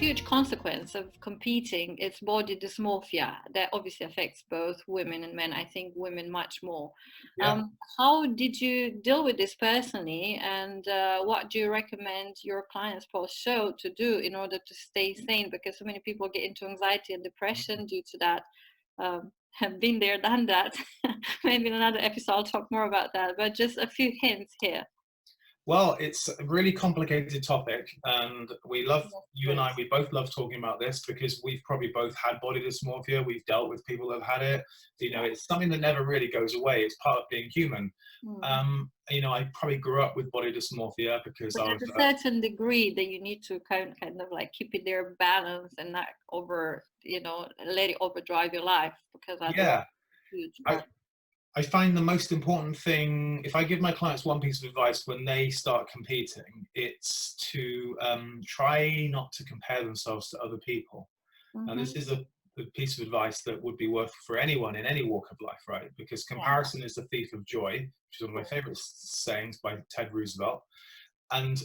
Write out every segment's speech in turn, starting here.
huge consequence of competing is body dysmorphia that obviously affects both women and men. I think women much more. Yeah. How did you deal with this personally, and what do you recommend your clients post-show to do in order to stay sane? Because so many people get into anxiety and depression due to that. Have been there, done that. Maybe in another episode I'll talk more about that, but just a few hints here. Well, it's a really complicated topic, and you and I, we both love talking about this because we've probably both had body dysmorphia. We've dealt with people that have had it. You know, it's something that never really goes away. It's part of being human. You know, I probably grew up with body dysmorphia because but I there's was a certain degree that you need to kind of like keep it there balanced and not over, you know, let it overdrive your life, because yeah. huge. I find the most important thing, if I give my clients one piece of advice when they start competing, it's to try not to compare themselves to other people. And this is a piece of advice that would be worth for anyone in any walk of life, right? Because comparison is the thief of joy, which is one of my favorite sayings by Ted Roosevelt. And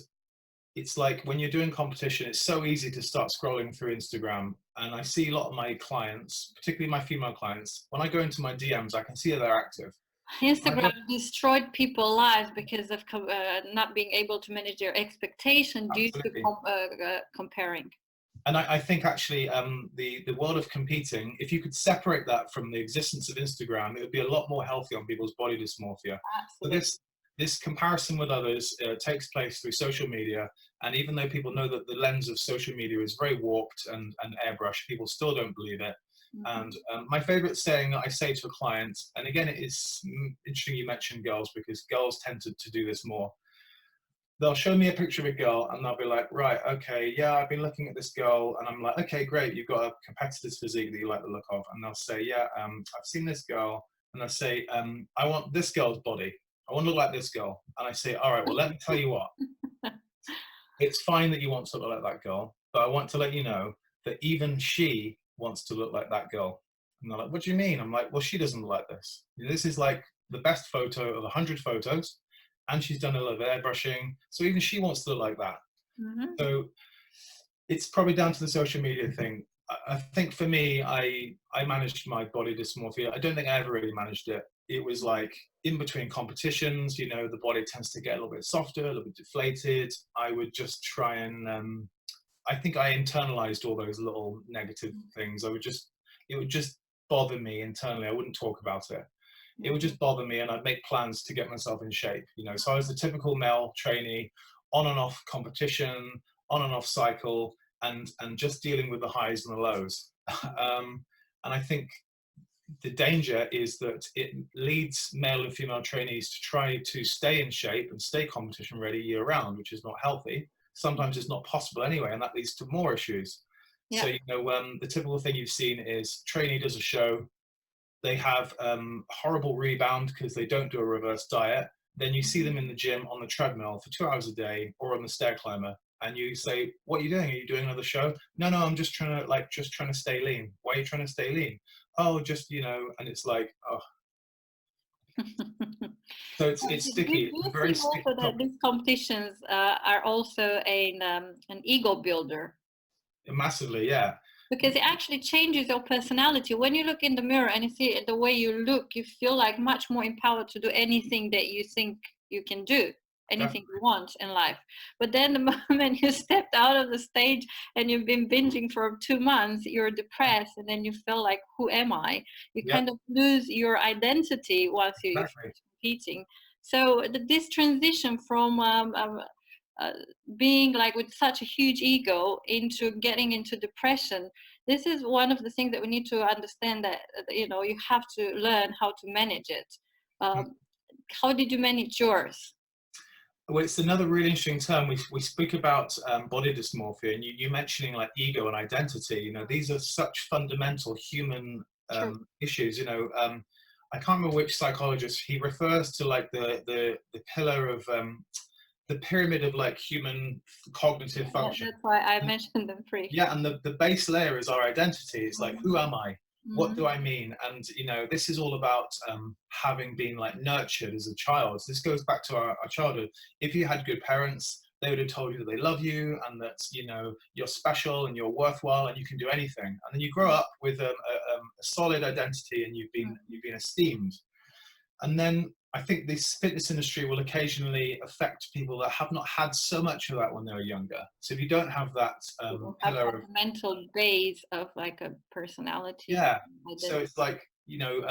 it's like when you're doing competition, it's so easy to start scrolling through Instagram. And I see a lot of my clients, particularly my female clients, when I go into my DMs, I can see that they're active. Instagram destroyed people's lives because of not being able to manage their expectation due to comparing. And I think actually the world of competing, if you could separate that from the existence of Instagram, it would be a lot more healthy on people's body dysmorphia. Absolutely. So this comparison with others takes place through social media. And even though people know that the lens of social media is very warped and airbrushed, people still don't believe it. And my favorite saying that I say to a client, and again, it's interesting you mentioned girls because girls tend to do this more. They'll show me a picture of a girl and they'll be like, right, okay, yeah, I've been looking at this girl. And I'm like, okay, great, you've got a competitor's physique that you like the look of. And they'll say, yeah, I've seen this girl. And they'll say, I want this girl's body. I want to look like this girl. And I say, all right, well, let me tell you what. It's fine that you want to look like that girl, but I want to let you know that even she wants to look like that girl. And they're like, what do you mean? I'm like, well, she doesn't look like this. This is like the best photo of 100 photos. And she's done a lot of airbrushing. So even she wants to look like that. So it's probably down to the social media thing. I think for me, I managed my body dysmorphia. I don't think I ever really managed it. It was like in between competitions, you know, the body tends to get a little bit softer, a little bit deflated. I would just try and, I think I internalized all those little negative things. It would just bother me internally. I wouldn't talk about it. It would just bother me and I'd make plans to get myself in shape, you know. So I was the typical male trainee, on and off competition, on and off cycle, and just dealing with the highs and the lows. And I think the danger is that it leads male and female trainees to try to stay in shape and stay competition ready year round, which is not healthy. Sometimes it's not possible anyway, and that leads to more issues. So, you know, the typical thing you've seen is trainee does a show, they have horrible rebound because they don't do a reverse diet. Then you see them in the gym on the treadmill for 2 hours a day or on the stair climber. And you say, what are you doing? Are you doing another show? No, I'm just trying to stay lean. Why are you trying to stay lean? Oh, just, you know, and it's like, oh. So it's sticky. Do you think also that these competitions are also an ego builder? Massively, yeah. Because it actually changes your personality. When you look in the mirror and you see the way you look, you feel like much more empowered to do anything that you think you can do, anything you want in life. But then the moment you stepped out of the stage and you've been binging for 2 months, you're depressed, and then you feel like, who am I? You kind of lose your identity once you're competing. So this transition from being like with such a huge ego into getting into depression, this is one of the things that we need to understand, that you know, you have to learn how to manage it. How did you manage yours? Well, it's another really interesting term. We speak about body dysmorphia, and you mentioning like ego and identity. You know, these are such fundamental human issues. You know, I can't remember which psychologist, he refers to like the pillar of the pyramid of like human cognitive function. That's why I mentioned them free. Yeah, and the base layer is our identity. It's like, who am I? What do I mean? And you know, this is all about having been like nurtured as a child. So this goes back to our childhood. If you had good parents, they would have told you that they love you and that, you know, you're special and you're worthwhile and you can do anything. And then you grow up with a solid identity and you've been esteemed. And then I think this fitness industry will occasionally affect people that have not had so much of that when they were younger. So if you don't have that pillar of mental base of like a personality. yeah, Identity. so it's like, you know,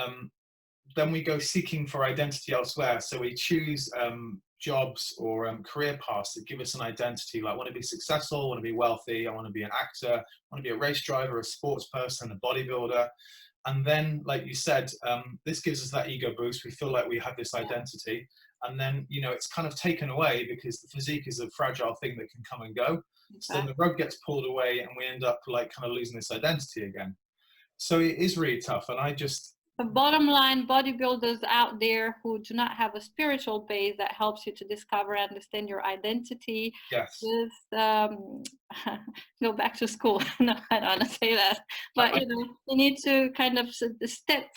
then we go seeking for identity elsewhere. So we choose jobs or career paths that give us an identity. Like, I want to be successful, I want to be wealthy, I want to be an actor, I want to be a race driver, a sports person, a bodybuilder. And then, like you said, this gives us that ego boost. We feel like we have this identity. And then, you know, it's kind of taken away because the physique is a fragile thing that can come and go. Exactly. So then the rug gets pulled away and we end up like kind of losing this identity again. So it is really tough. And I just... The bottom line, bodybuilders out there who do not have a spiritual base that helps you to discover and understand your identity, yes, just go back to school. No, I don't want to say that, but you know, you need to kind of step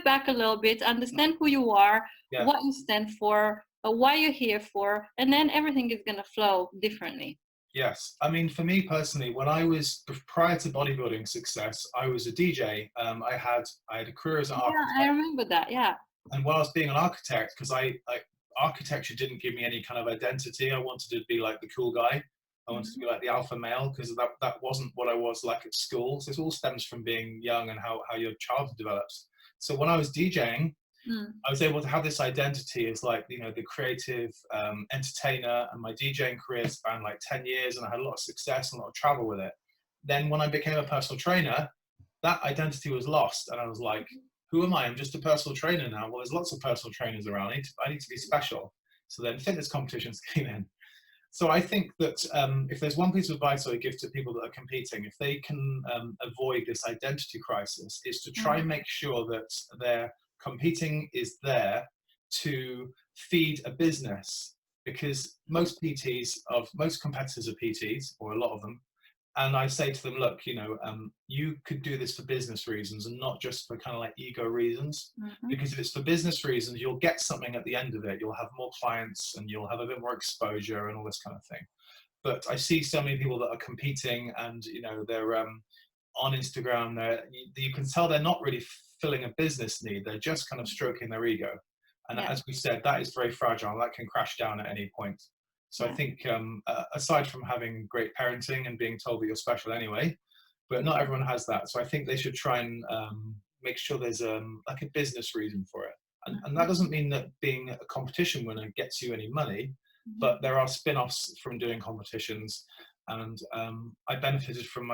back a little bit, understand who you are, yes, what you stand for, why you're here for, and then everything is going to flow differently. Yes, I mean, for me personally, when I was prior to bodybuilding success, I was a DJ. I had a career as an architect. Yeah, I remember that. Yeah. And while I was being an architect, because architecture didn't give me any kind of identity. I wanted to be like the cool guy. I wanted to be like the alpha male, because that wasn't what I was like at school. So it all stems from being young and how your childhood develops. So when I was DJing, I was able to have this identity as like, you know, the creative entertainer, and my DJing career spanned like 10 years and I had a lot of success and a lot of travel with it. Then when I became a personal trainer, that identity was lost. And I was like, who am I? I'm just a personal trainer now. Well, there's lots of personal trainers around. I need to be special. So then fitness competitions came in. So I think that if there's one piece of advice I would give to people that are competing, if they can avoid this identity crisis, is to try and make sure that their competing is there to feed a business, because most competitors are PTs, or a lot of them. And I say to them, look, you know, you could do this for business reasons and not just for kind of like ego reasons. Because if it's for business reasons, you'll get something at the end of it. You'll have more clients and you'll have a bit more exposure and all this kind of thing. But I see so many people that are competing and, you know, they're on Instagram, you can tell they're not really filling a business need. They're just kind of stroking their ego. And as we said, that is very fragile. That can crash down at any point. So I think aside from having great parenting and being told that you're special anyway, but not everyone has that. So I think they should try and make sure there's like a business reason for it. And that doesn't mean that being a competition winner gets you any money, but there are spin-offs from doing competitions. And I benefited from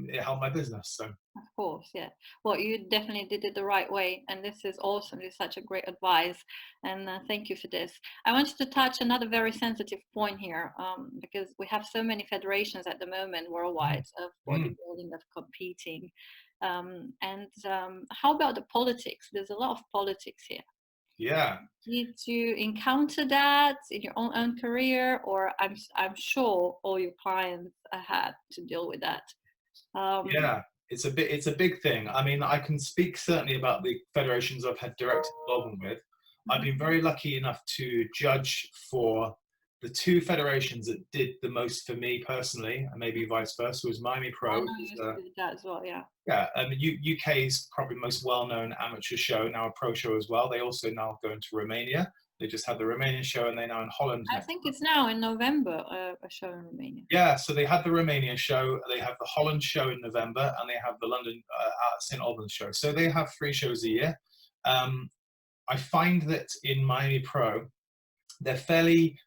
it helped my business. So of course, yeah. Well, you definitely did it the right way, and this is awesome. It's such a great advice, and thank you for this. I wanted to touch another very sensitive point here, because we have so many federations at the moment worldwide of bodybuilding, of competing, and how about the politics? There's a lot of politics here. Yeah. Did you encounter that in your own career, or I'm sure all your clients had to deal with that? Yeah, it's a big thing. I mean, I can speak certainly about the federations I've had direct involvement with. I've been very lucky enough to judge for the two federations that did the most for me personally, and maybe vice versa, was Miami Pro. I know you did that as well, yeah. Yeah, UK's probably most well-known amateur show, now a pro show as well. They also now go into Romania. They just had the Romanian show and they're now in Holland. I think it's now in November, a show in Romania. Yeah, so they had the Romania show, they have the Holland show in November, and they have the London St. Albans show. So they have 3 shows a year. I find that in Miami Pro, Angie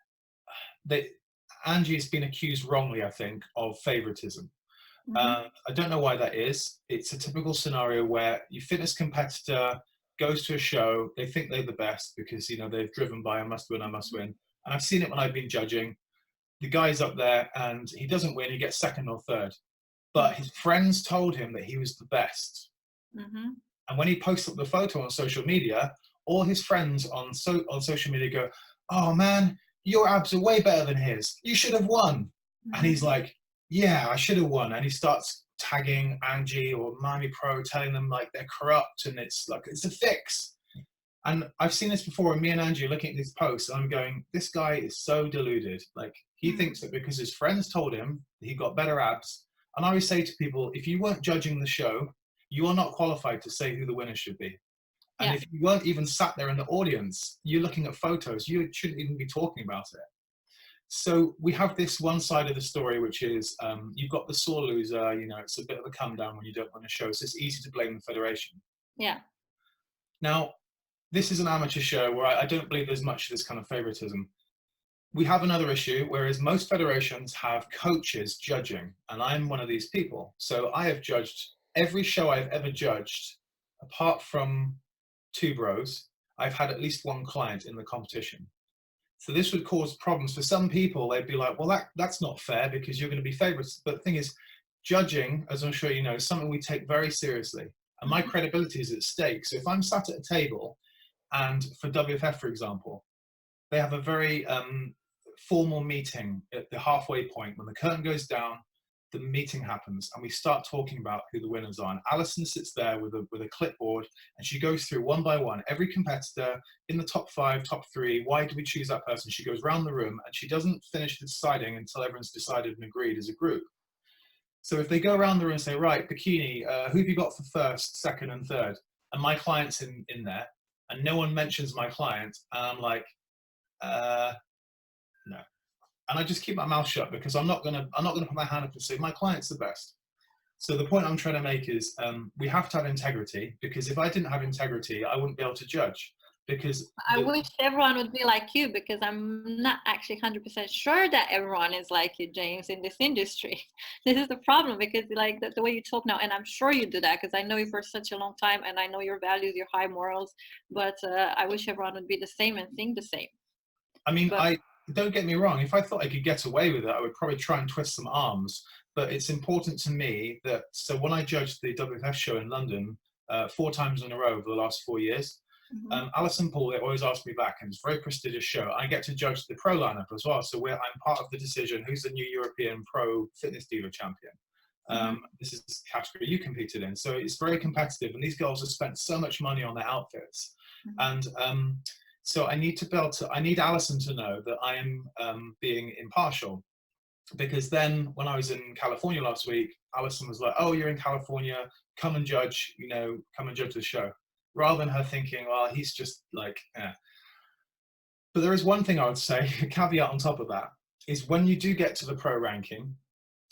has been accused wrongly, I think, of favoritism. I don't know why that is. It's a typical scenario where your fitness competitor goes to a show, they think they're the best because, you know, they've driven by, I must win. And I've seen it when I've been judging. The guy's up there and he doesn't win, he gets 2nd or 3rd. But his friends told him that he was the best. And when he posts up the photo on social media, all his friends on social media go, oh man, your abs are way better than his. You should have won. And he's like, yeah, I should have won. And he starts tagging Angie or Miami Pro, telling them like they're corrupt and it's like, it's a fix. And I've seen this before, and me and Angie are looking at these posts and I'm going, this guy is so deluded. Like, He thinks that because his friends told him he got better abs. And I always say to people, if you weren't judging the show, you are not qualified to say who the winner should be. And if you weren't even sat there in the audience, you're looking at photos, you shouldn't even be talking about it. So we have this one side of the story, which is you've got the sore loser, you know, it's a bit of a come down when you don't win a show. So it's easy to blame the federation. Yeah. Now, this is an amateur show where I don't believe there's much of this kind of favoritism. We have another issue, whereas most federations have coaches judging, and I'm one of these people. So I have judged every show I've ever judged, apart from 2 bros. I've had at least 1 client in the competition. So this would cause problems for some people. They'd be like, well, that's not fair because you're going to be favorites. But the thing is, judging, as I'm sure you know, is something we take very seriously. And my credibility is at stake. So if I'm sat at a table, and for WFF, for example, they have a very formal meeting at the halfway point. When the curtain goes down, the meeting happens and we start talking about who the winners are. And Alison sits there with a clipboard and she goes through one by one every competitor in the top 5, top 3. Why do we choose that person? She goes around the room and she doesn't finish deciding until everyone's decided and agreed as a group. So if they go around the room and say, right, bikini, who have you got for first, second and third? And my client's in there and no one mentions my client, and I'm like, no. And I just keep my mouth shut because I'm not gonna put my hand up and say my client's the best. So the point I'm trying to make is we have to have integrity, because if I didn't have integrity, I wouldn't be able to judge. Because I wish everyone would be like you, because I'm not actually 100% sure that everyone is like you, James, in this industry. This is the problem, because like the way you talk now, and I'm sure you do that because I know you for such a long time and I know your values, your high morals, but I wish everyone would be the same and think the same. I mean, don't get me wrong, if I thought I could get away with it, I would probably try and twist some arms. But it's important to me that, so when I judged the WFF show in London 4 times in a row over the last 4 years, Alison Paul, they always ask me back, and it's a very prestigious show. I get to judge the pro lineup as well. So I'm part of the decision who's the new European Pro Fitness Diva champion. This is the category you competed in. So it's very competitive, and these girls have spent so much money on their outfits. And so I need Alison to know that I am being impartial. Because then when I was in California last week, Alison was like, oh, you're in California, come and judge, you know, come and judge the show. Rather than her thinking, well, he's just like, eh. But there is one thing I would say, a caveat on top of that, is when you do get to the pro ranking,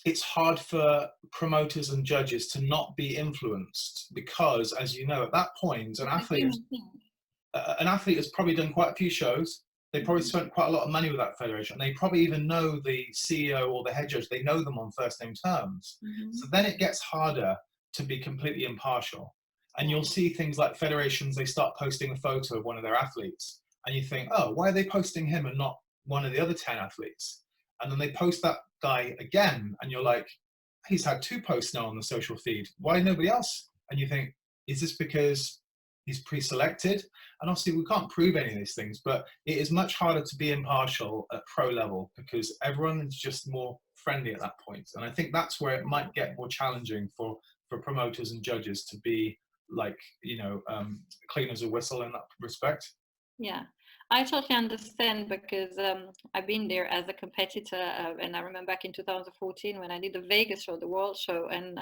it's hard for promoters and judges to not be influenced, because, as you know, at that point, an athlete has probably done quite a few shows. They probably spent quite a lot of money with that federation. They probably even know the CEO or the head judge. They know them on first name terms. So then it gets harder to be completely impartial. And you'll see things like federations, they start posting a photo of one of their athletes. And you think, oh, why are they posting him and not one of the other 10 athletes? And then they post that guy again. And you're like, he's had 2 posts now on the social feed. Why nobody else? And you think, is this because he's pre-selected? And obviously we can't prove any of these things, but it is much harder to be impartial at pro level because everyone is just more friendly at that point. And I think that's where it might get more challenging for promoters and judges to be like, you know, clean as a whistle in that respect. Yeah, I totally understand, because I've been there as a competitor, and I remember back in 2014 when I did the Vegas show, the World Show, and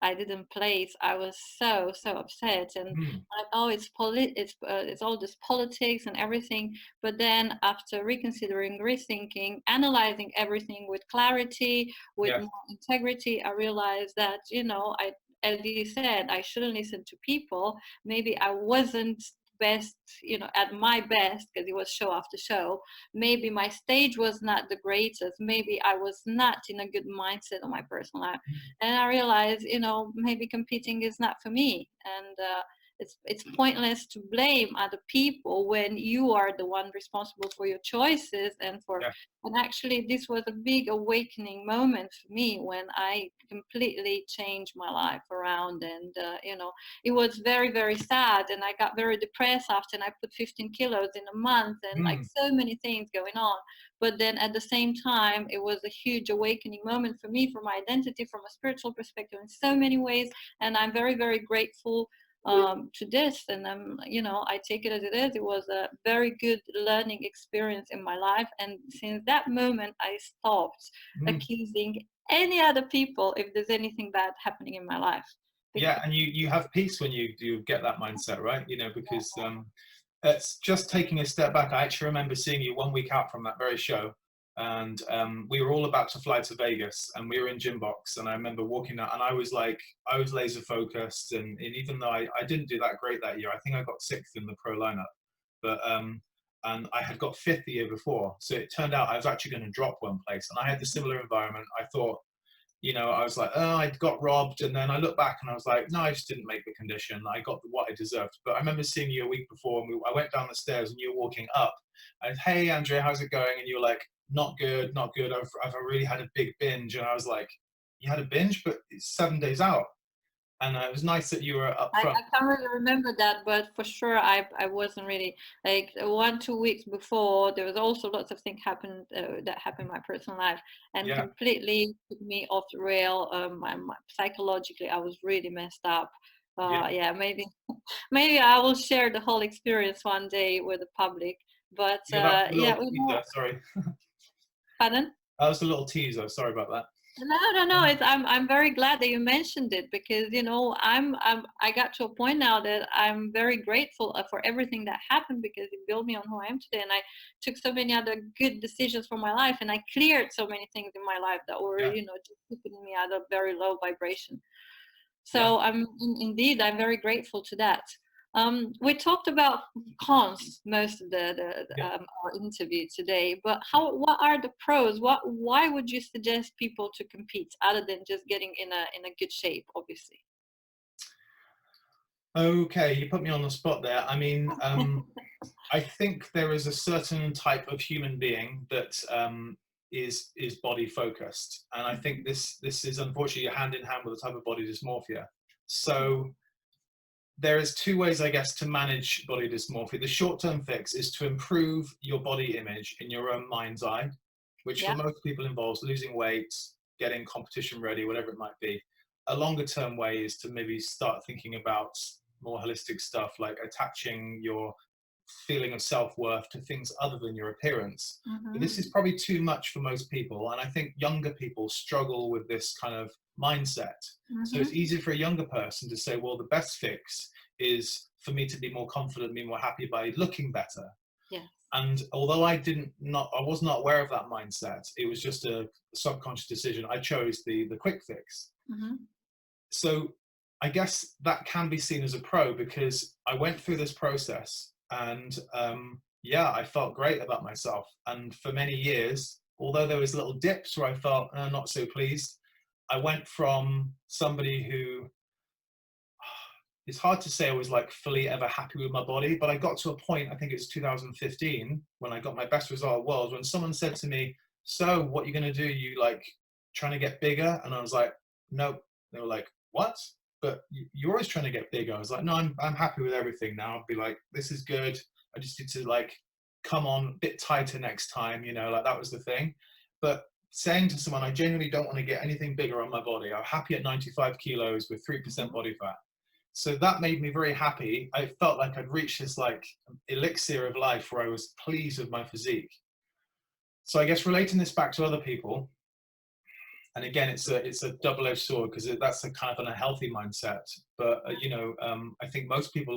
I didn't place. I was so upset, and like, oh, it's all this politics and everything. But then after reconsidering, rethinking, analyzing everything with clarity, with more integrity, I realized that, you know, as you said, I shouldn't listen to people. Maybe I wasn't best, you know, at my best, because it was show after show. Maybe my stage was not the greatest. Maybe I was not in a good mindset on my personal life. And I realized, you know, maybe competing is not for me. And it's pointless to blame other people when you are the one responsible for your choices and for and actually this was a big awakening moment for me when I completely changed my life around. And you know, it was very sad, and I got very depressed after, and I put 15 kilos in a month, and like so many things going on. But then at the same time, it was a huge awakening moment for me, for my identity, from a spiritual perspective, in so many ways. And I'm very grateful to this. And you know, I take it as it is. It was a very good learning experience in my life, and since that moment I stopped Mm. accusing any other people if there's anything bad happening in my life. Yeah, and you have peace when you get that mindset, right? You know, because it's just taking a step back. I actually remember seeing you 1 week out from that very show, and we were all about to fly to Vegas, and we were in gym box, and I remember walking out, and I was like, I was laser focused, and even though I didn't do that great that year, I think I got sixth in the pro lineup, but and I had got fifth the year before, so it turned out I was actually going to drop one place, and I had the similar environment. I thought, you know, I was like, oh, I got robbed. And then I look back and I was like, no, I just didn't make the condition. I got what I deserved. But I remember seeing you a week before, and I went down the stairs and you were walking up. And hey, Andreea, how's it going? And you were like, not good, not good. I've really had a big binge. And I was like, you had a binge, but it's 7 days out. And it was nice that you were up front. I can't really remember that, but for sure I wasn't really like 1 2 weeks before. There was also lots of things happened that happened in my personal life and Yeah. completely took me off the rail. Psychologically, I was really messed up. Yeah. Yeah, maybe I will share the whole experience one day with the public. But Yeah, that was a yeah, little teaser. Sorry. pardon? That was a little teaser. Sorry about that. No. It's I'm very glad that you mentioned it because you know I got to a point now that I'm very grateful for everything that happened because it built me on who I am today, and I took so many other good decisions for my life, and I cleared so many things in my life that were Yeah. you know just keeping me at a very low vibration. Yeah. So indeed I'm very grateful to that. We talked about cons most of Yeah. our interview today, but what are the pros? Why would you suggest people to compete other than just getting in a good shape, obviously? Okay, you put me on the spot there. I mean, I think there is a certain type of human being that is body focused, and I think this is unfortunately hand in hand with the type of body dysmorphia. So there is two ways, I guess, to manage body dysmorphia. The short-term fix is to improve your body image in your own mind's eye, which for Yeah. most people involves losing weight, getting competition ready, whatever it might be. A longer-term way is to maybe start thinking about more holistic stuff like attaching your feeling of self-worth to things other than your appearance. But this is probably too much for most people, and I think younger people struggle with this kind of mindset. So it's Mm-hmm. easy for a younger person to say, well, the best fix is for me to be more confident, be more happy by looking better. Yes. And although I was not aware of that mindset, it was just a subconscious decision. I chose the quick fix. Mm-hmm. So I guess that can be seen as a pro because I went through this process and yeah, I felt great about myself. And for many years, although there was little dips where I felt not so pleased, I went from somebody who it's hard to say I was like fully ever happy with my body, but I got to a point, I think it was 2015, when I got my best result world, when someone said to me, so what are you going to do? You like trying to get bigger? And I was like, nope. They were like, what? But you're always trying to get bigger. I was like, no, I'm happy with everything now. I'd be like, this is good. I just need to like come on a bit tighter next time, you know, like that was the thing. But saying to someone, I genuinely don't want to get anything bigger on my body. I'm happy at 95 kilos with 3% body fat. So that made me very happy. I felt like I'd reached this like elixir of life where I was pleased with my physique. So I guess relating this back to other people, and again, it's a double-edged sword because that's a kind of an unhealthy mindset. But you know, I think most people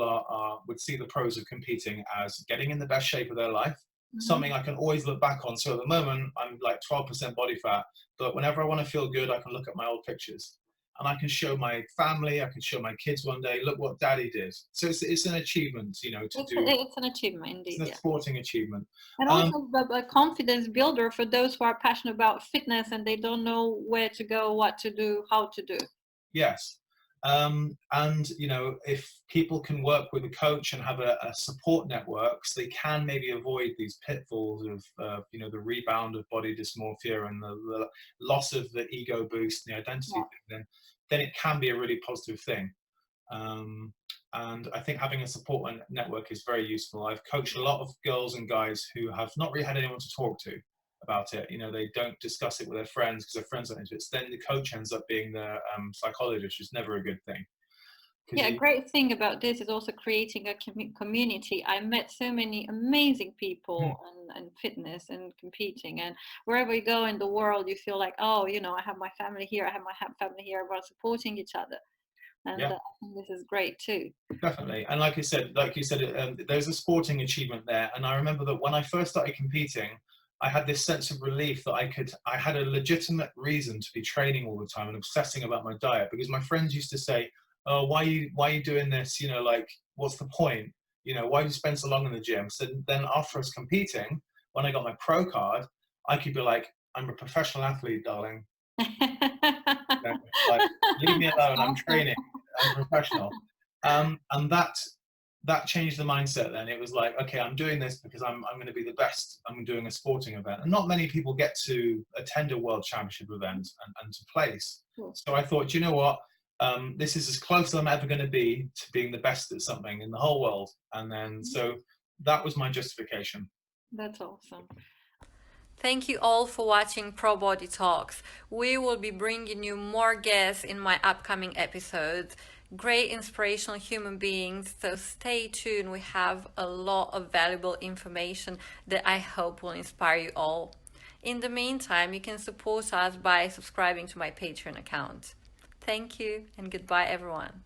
would see the pros of competing as getting in the best shape of their life, something I can always look back on. So at the moment, I'm like 12% body fat, but whenever I want to feel good, I can look at my old pictures. And I can show my family, I can show my kids one day, look what daddy did. So it's an achievement, you know, to do. It's an achievement It's indeed, a yeah. sporting achievement. And also a confidence builder for those who are passionate about fitness and they don't know where to go, what to do, how to do. Yes. And you know, if people can work with a coach and have a support network, so they can maybe avoid these pitfalls of you know, the rebound of body dysmorphia and the loss of the ego boost and the identity Yeah. thing, then it can be a really positive thing. Um, and I think having a support network is very useful. I've coached a lot of girls and guys who have not really had anyone to talk to about it. You know, they don't discuss it with their friends because their friends aren't into it. So then the coach ends up being the psychologist, which is never a good thing. Yeah, a great thing about this is also creating a community. I met so many amazing people and fitness and competing, and wherever you go in the world, you feel like, oh, you know, I have my family here, I have my family here, everyone's supporting each other, and Yeah. I think this is great too. Definitely, and like you said, there's a sporting achievement there. And I remember that when I first started competing, I had this sense of relief that I had a legitimate reason to be training all the time and obsessing about my diet, because my friends used to say, "Oh, why are you doing this? You know, like, what's the point? You know, why do you spend so long in the gym?" So then after I was competing, when I got my pro card, I could be like, "I'm a professional athlete, darling. You know, like, leave me alone. I'm training. I'm professional." And that changed the mindset. Then it was like, okay, I'm doing this because I'm going to be the best. I'm doing a sporting event, and not many people get to attend a world championship event and to place. So I thought, you know what? This is as close as I'm ever going to be to being the best at something in the whole world. And then so that was my justification. That's awesome. Thank you all for watching ProBody Talks. We will be bringing you more guests in my upcoming episodes. Great inspirational human beings, so stay tuned. We have a lot of valuable information that I hope will inspire you all. In the meantime, you can support us by subscribing to my Patreon account. Thank you and goodbye, everyone.